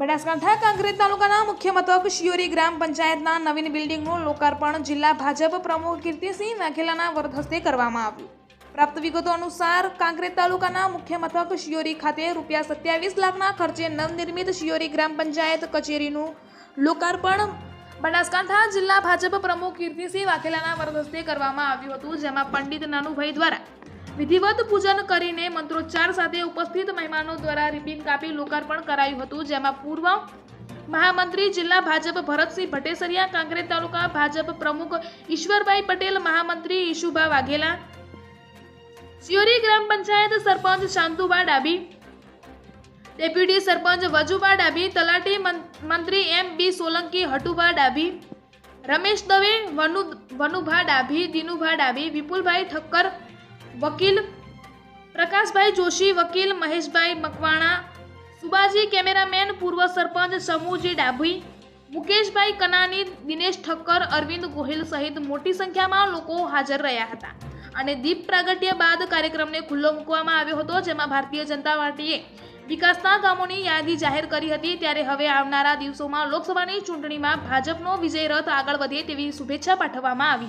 બનાસકાંઠા કાંકરેજ તાલુકાના મુખ્ય મથક શિયોરી ગ્રામ પંચાયતના નવીન બિલ્ડિંગનું લોકાર્પણ જિલ્લા ભાજપ પ્રમુખ કીર્તિસિંહ વાઘેલાના વરદ હસ્તે કરવામાં આવ્યું। પ્રાપ્ત વિગતો અનુસાર કાંકરેજ તાલુકાના મુખ્ય મથક શિયોરી ખાતે ₹27 લાખના ખર્ચે નવનિર્મિત શિયોરી ગ્રામ પંચાયત કચેરીનું લોકાર્પણ બનાસકાંઠા જિલ્લા ભાજપ પ્રમુખ કીર્તિસિંહ વાઘેલાના વરદ હસ્તે કરવામાં આવ્યું હતું, જેમાં પંડિત નાનુભાઈ દ્વારા વિધિવત પૂજન કરીને મંત્રોચ્ચાર સાથે ઉપસ્થિત મહેમાનો દ્વારા રિબિન કાપી લોકાર્પણ કરાયું હતું, જેમાં પૂર્વ મહામંત્રી જિલ્લા ભાજપ ભરતસિંહ ભટ્ટેસરિયા, કાંકરેજ તાલુકા ભાજપ પ્રમુખ ઈશ્વરભાઈ પટેલ, મહામંત્રી ઈશુભા વાઘેલા, શિયોરી ગ્રામ પંચાયત સરપંચ શાંતુબા ડાબી, ડેપ્યુટી સરપંચ વજુબા ડાબી, તલાટી મંત્રી M.B. સોલંકી, હટુભા ડાબી, રમેશ દવે, વનુભા ડાભી, દિનુભા ડાબી, વિપુલભાઈ ઠક્કર વકીલ, પ્રકાશભાઈ જોશી વકીલ, મહેશભાઈ મકવાણા, સુબાજી કેમેરામેન, પૂર્વ સરપંચ સમૂહજી ડાભી, મુકેશભાઈ કનાની, દિનેશ ઠક્કર, અરવિંદ ગોહિલ સહિત મોટી સંખ્યામાં લોકો હાજર રહ્યા હતા અને દીપ પ્રાગટ્ય બાદ કાર્યક્રમને ખુલ્લો મૂકવામાં આવ્યો હતો, જેમાં ભારતીય જનતા પાર્ટીએ વિકાસના કામોની યાદી જાહેર કરી હતી। ત્યારે હવે આવનારા દિવસોમાં લોકસભાની ચૂંટણીમાં ભાજપનો વિજય રથ આગળ વધે તેવી શુભેચ્છા પાઠવવામાં આવી હતી।